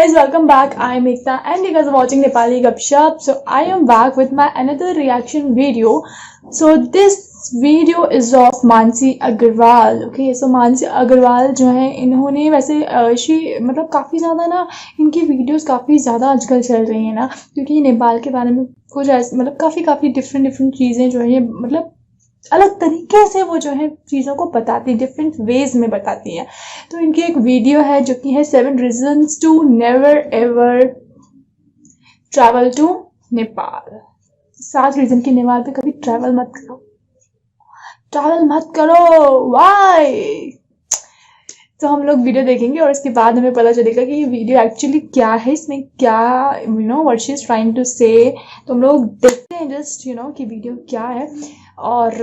guys, welcome back. I am Ekta and you guys are watching Nepali Gupshup. So I am back with my another reaction video. So this video is of Mansi Agarwal. Okay, so Mansi Agarwal जो है इन्होंने वैसे she मतलब काफ़ी ज़्यादा ना इनकी videos काफ़ी ज़्यादा आजकल चल रही हैं ना, क्योंकि नेपाल के बारे में कुछ ऐसे मतलब काफ़ी डिफरेंट चीज़ें जो है मतलब अलग तरीके से वो जो है चीज़ों को बताती है, डिफरेंट वेज में बताती हैं। तो इनकी एक वीडियो है जो कि है 7 reasons to never ever travel to Nepal. 7 reason की नेपाल पे कभी ट्रैवल मत करो वाई। तो हम लोग वीडियो देखेंगे और इसके बाद हमें पता चलेगा कि ये वीडियो एक्चुअली क्या है, इसमें क्या what she is trying to say. तो हम लोग देखते हैं जस्ट कि वीडियो क्या है और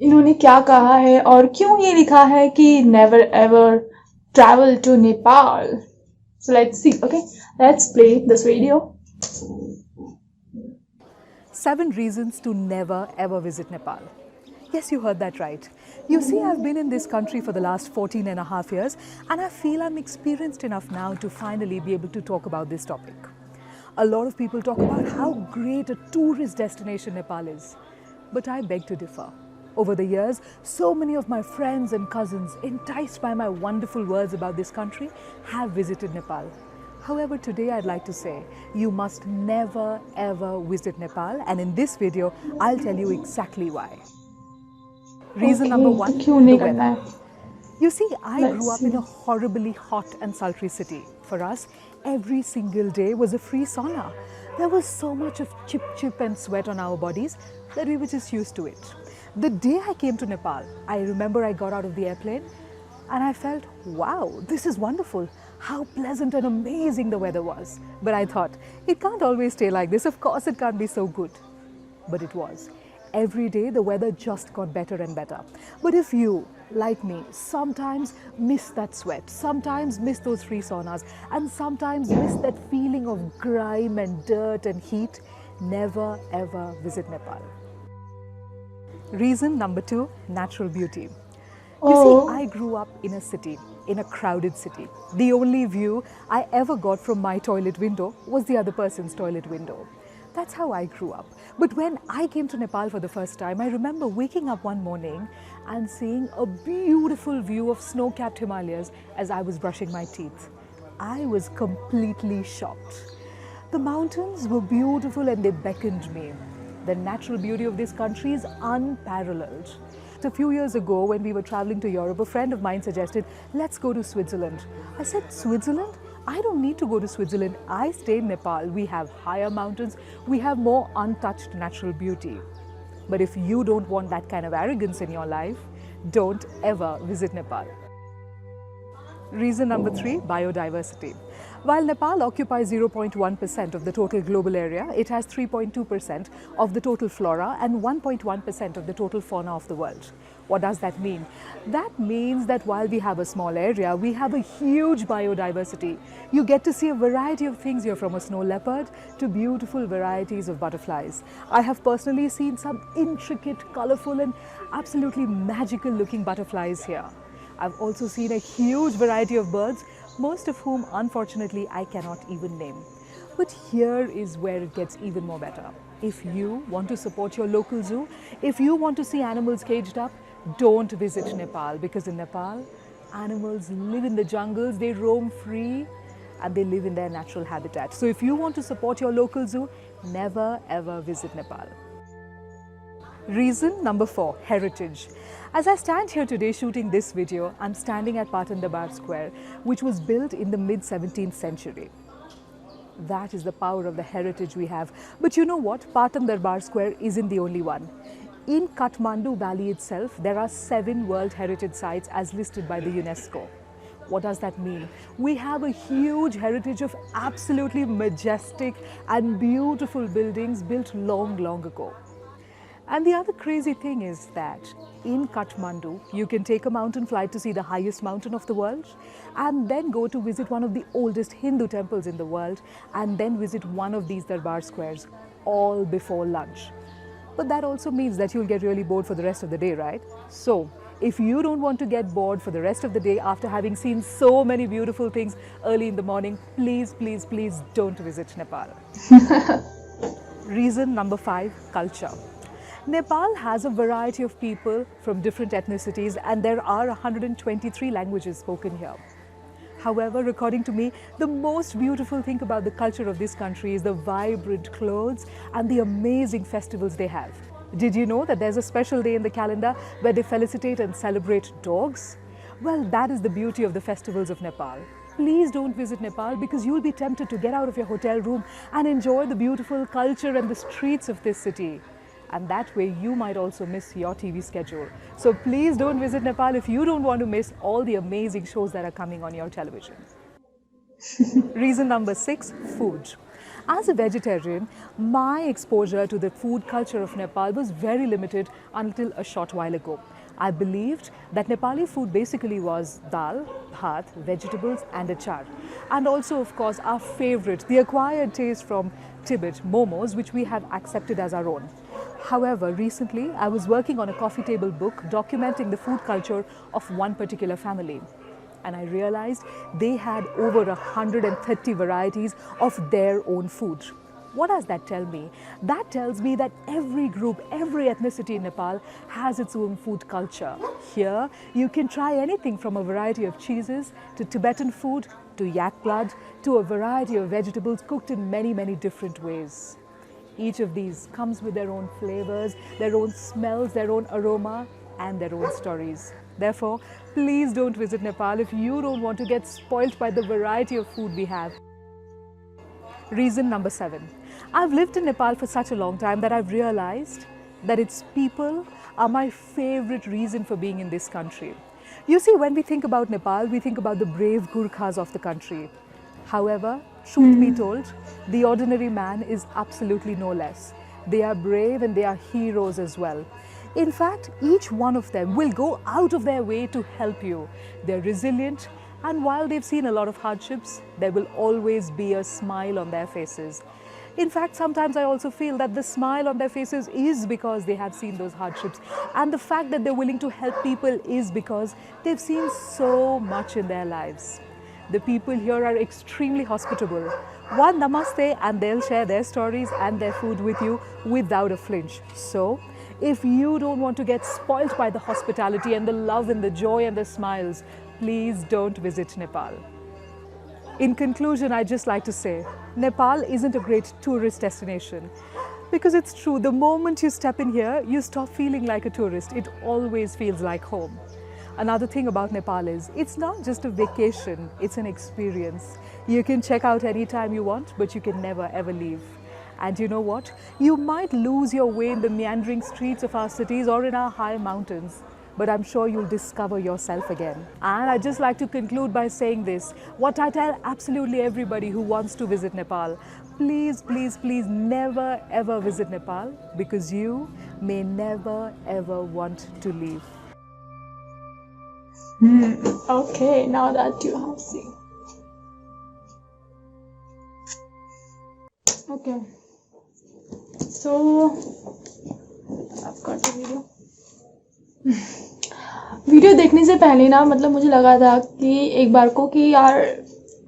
इन्होंने क्या कहा है और क्यों ये लिखा है कि never ever travel to Nepal. So let's see. Okay, let's play this video. 7 reasons to never ever visit Nepal. Yes, you heard that right. You see, I've been in this country for the last 14 and a half years and I feel I'm experienced enough now to finally be able to talk about this topic. A lot of people talk about how great a tourist destination Nepal is, but I beg to differ. Over the years, so many of my friends and cousins, enticed by my wonderful words about this country, have visited Nepal. However, today I'd like to say, you must never ever visit Nepal, and in this video, I'll tell you exactly why. Reason number 1, the weather. You see, I grew up in a horribly hot and sultry city. For us, every single day was a free sauna. There was so much of chip and sweat on our bodies that we were just used to it. The day I came to Nepal, I remember I got out of the airplane and I felt, wow, this is wonderful. How pleasant and amazing the weather was. But I thought, it can't always stay like this. Of course, it can't be so good. But it was. Every day, the weather just got better and better. But if you, like me, sometimes miss that sweat, sometimes miss those free saunas, and sometimes miss that feeling of grime and dirt and heat, never ever visit Nepal. Reason number 2, natural beauty. You see, I grew up in a city, in a crowded city. The only view I ever got from my toilet window was the other person's toilet window. That's how I grew up. But when I came to Nepal for the first time, I remember waking up one morning and seeing a beautiful view of snow-capped Himalayas as I was brushing my teeth. I was completely shocked. The mountains were beautiful and they beckoned me. The natural beauty of this country is unparalleled. A few years ago, when we were traveling to Europe, a friend of mine suggested, let's go to Switzerland. I said, Switzerland? I don't need to go to Switzerland. I stay in Nepal. We have higher mountains. We have more untouched natural beauty. But if you don't want that kind of arrogance in your life, don't ever visit Nepal. Reason number 3, biodiversity. While Nepal occupies 0.1% of the total global area, it has 3.2% of the total flora and 1.1% of the total fauna of the world. What does that mean? That means that while we have a small area, we have a huge biodiversity. You get to see a variety of things here, from a snow leopard to beautiful varieties of butterflies. I have personally seen some intricate, colorful and absolutely magical looking butterflies here. I've also seen a huge variety of birds, most of whom, unfortunately, I cannot even name. But here is where it gets even more better. If you want to support your local zoo, if you want to see animals caged up, don't visit Nepal, because in Nepal, animals live in the jungles, they roam free and they live in their natural habitat. So if you want to support your local zoo, never ever visit Nepal. Reason number 4, heritage. As I stand here today shooting this video, I'm standing at Patan Darbar Square, which was built in the mid-17th century. That is the power of the heritage we have. But you know what? Patan Darbar Square isn't the only one. In Kathmandu Valley itself, there are 7 World Heritage Sites as listed by the UNESCO. What does that mean? We have a huge heritage of absolutely majestic and beautiful buildings built long ago. And the other crazy thing is that in Kathmandu, you can take a mountain flight to see the highest mountain of the world, and then go to visit one of the oldest Hindu temples in the world, and then visit one of these Darbar squares, all before lunch. But that also means that you'll get really bored for the rest of the day, right? So if you don't want to get bored for the rest of the day after having seen so many beautiful things early in the morning, please, please, please don't visit Nepal. Reason number 5, culture. Nepal has a variety of people from different ethnicities, and there are 123 languages spoken here. However, according to me, the most beautiful thing about the culture of this country is the vibrant clothes and the amazing festivals they have. Did you know that there's a special day in the calendar where they felicitate and celebrate dogs? Well, that is the beauty of the festivals of Nepal. Please don't visit Nepal because you'll be tempted to get out of your hotel room and enjoy the beautiful culture and the streets of this city. And that way you might also miss your TV schedule. So please don't visit Nepal if you don't want to miss all the amazing shows that are coming on your television. Reason number 6, food. As a vegetarian, my exposure to the food culture of Nepal was very limited until a short while ago. I believed that Nepali food basically was dal, bhat, vegetables and achar. And also, of course, our favorite, the acquired taste from Tibet, momos, which we have accepted as our own. However, recently I was working on a coffee table book documenting the food culture of one particular family. And I realized they had over 130 varieties of their own food. What does that tell me? That tells me that every group, every ethnicity in Nepal has its own food culture. Here, you can try anything from a variety of cheeses to Tibetan food to yak blood to a variety of vegetables cooked in many, many different ways. Each of these comes with their own flavors, their own smells, their own aroma and their own stories. Therefore, please don't visit Nepal if you don't want to get spoilt by the variety of food we have. Reason number 7. I've lived in Nepal for such a long time that I've realized that its people are my favorite reason for being in this country. You see, when we think about Nepal, we think about the brave Gurkhas of the country. However, truth be told, the ordinary man is absolutely no less. They are brave and they are heroes as well. In fact, each one of them will go out of their way to help you. They're resilient, and while they've seen a lot of hardships, there will always be a smile on their faces. In fact, sometimes I also feel that the smile on their faces is because they have seen those hardships. And the fact that they're willing to help people is because they've seen so much in their lives. The people here are extremely hospitable. One namaste and they'll share their stories and their food with you without a flinch. So, if you don't want to get spoilt by the hospitality and the love and the joy and the smiles, please don't visit Nepal. In conclusion, I'd just like to say, Nepal isn't a great tourist destination. Because it's true, the moment you step in here, you stop feeling like a tourist. It always feels like home. Another thing about Nepal is, it's not just a vacation, it's an experience. You can check out anytime you want, but you can never ever leave. And you know what? You might lose your way in the meandering streets of our cities or in our high mountains, but I'm sure you'll discover yourself again. And I'd just like to conclude by saying this, what I tell absolutely everybody who wants to visit Nepal, please, please, please never ever visit Nepal because you may never ever want to leave. Okay, now that you have seen. Okay. So, I've got the video. Video देखने से पहले ना मतलब मुझे लगा था कि एक बार को कि यार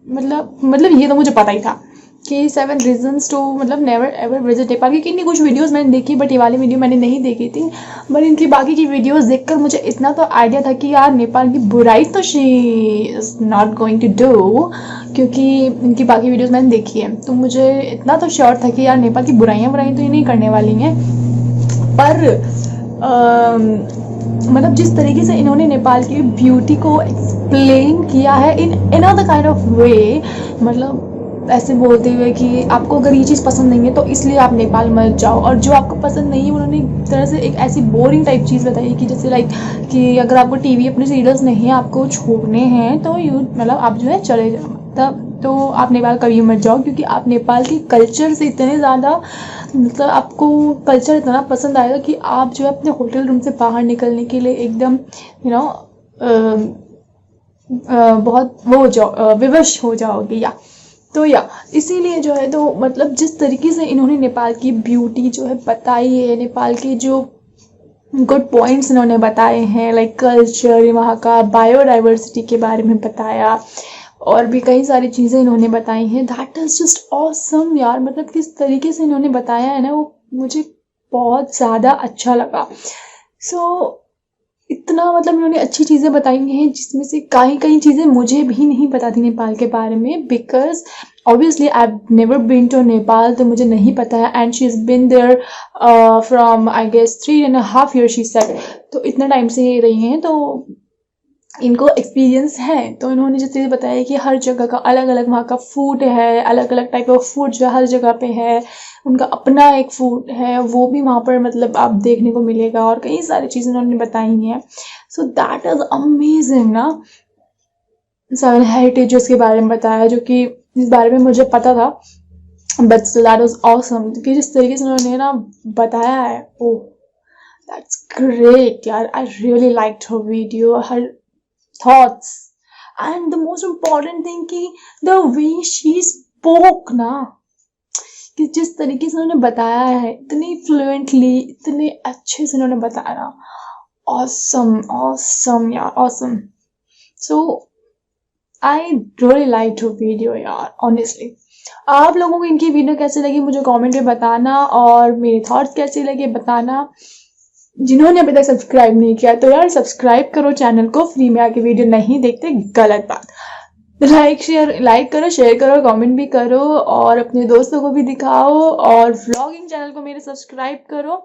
मतलब ये तो मुझे पता ही था कि 7 reasons to मतलब नेवर एवर विजिट नेपाल की कितनी कुछ वीडियोस मैंने देखी, बट ये वाली वीडियो मैंने नहीं देखी थी। बट इनकी बाकी की वीडियोस देखकर मुझे इतना तो आइडिया था कि यार नेपाल की बुराई तो she is not going to do, क्योंकि इनकी बाकी वीडियोस मैंने देखी है। तो मुझे इतना तो श्योर था कि यार नेपाल की बुराइयाँ तो ये नहीं करने वाली हैं। पर मतलब जिस तरीके से इन्होंने नेपाल की ब्यूटी को एक्सप्लेन किया है इन अनदर काइंड ऑफ वे, मतलब ऐसे बोलते हुए कि आपको अगर ये चीज़ पसंद नहीं है तो इसलिए आप नेपाल मत जाओ, और जो आपको पसंद नहीं है उन्होंने एक तरह से एक ऐसी बोरिंग टाइप चीज़ बताई कि जैसे लाइक कि अगर आपको टीवी अपने सीरियल्स नहीं है आपको छोड़ने हैं तो यू मतलब आप जो है चले जाओ, तब तो आप नेपाल कभी मत जाओ, क्योंकि आप नेपाल की कल्चर से इतने ज़्यादा मतलब आपको कल्चर इतना पसंद आएगा कि आप जो है अपने होटल रूम से बाहर निकलने के लिए एकदम बहुत वो हो जाओ, विवश हो जाओगे। या इसीलिए जो है तो मतलब जिस तरीके से इन्होंने नेपाल की ब्यूटी जो है बताई है, नेपाल के जो गुड पॉइंट्स इन्होंने बताए हैं, लाइक कल्चर, वहाँ का बायोडाइवर्सिटी के बारे में बताया, और भी कई सारी चीज़ें इन्होंने बताई हैं। दैट इज़ जस्ट ऑसम यार, मतलब किस तरीके से इन्होंने बताया है ना, वो मुझे बहुत ज़्यादा अच्छा लगा। सो इतना मतलब इन्होंने अच्छी चीज़ें बताई हैं, जिसमें से कई कई चीज़ें मुझे भी नहीं पता थी नेपाल के बारे में, because obviously I have never been to Nepal, तो मुझे नहीं पता है। And she is been there from I guess 3.5 years she said, तो इतना टाइम से ये रही हैं, तो इनको एक्सपीरियंस है। तो इन्होंने जिस तरह बताया कि हर जगह का अलग अलग वहाँ का फूड है, अलग अलग टाइप ऑफ फूड जो हर जगह पे है, उनका अपना एक फूड है, वो भी वहाँ पर मतलब आप देखने को मिलेगा, और कई सारी चीज़ें उन्होंने बताई हैं। सो दैट इज़ अमेजिंग ना। 7 हेरिटेजेस के बारे में बताया, जो कि इस बारे में मुझे पता था, but still that was awesome कि जिस तरीके से उन्होंने ना बताया है। ओह, दैट्स ग्रेट यार, I really liked her video, her thoughts, and the most important thing कि the way she spoke ना, कि जिस तरीके से उन्होंने बताया है, इतनी फ्लुएंटली, इतने अच्छे से उन्होंने बताया, ऑसम ऑसम यार, awesome. So I really like to video यार, ऑनेस्टली। आप लोगों को इनकी वीडियो कैसे लगी मुझे कमेंट में बताना, और मेरे थॉट्स कैसे लगे बताना। जिन्होंने अभी तक सब्सक्राइब नहीं किया तो यार सब्सक्राइब करो चैनल को, फ्री में आके वीडियो नहीं देखते, गलत बात। लाइक करो, शेयर करो, कमेंट भी करो, और अपने दोस्तों को भी दिखाओ, और व्लॉगिंग चैनल को मेरे सब्सक्राइब करो।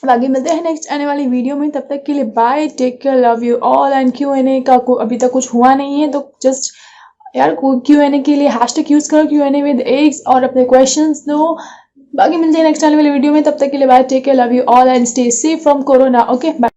बाकी मिलते हैं नेक्स्ट आने वाली वीडियो में, तब तक के लिए bye, take care, love you all. And Q&A का अभी तक कुछ हुआ नहीं है, तो जस्ट यार Q&A के लिए हैशटैग यूज करो, Q&A विद एग्स, और अपने क्वेश्चंस दो। बाकी मिलते हैं नेक्स्ट आने वाली वीडियो में, तब तक के लिए bye, take care, love you all, and stay safe from corona. Okay, bye.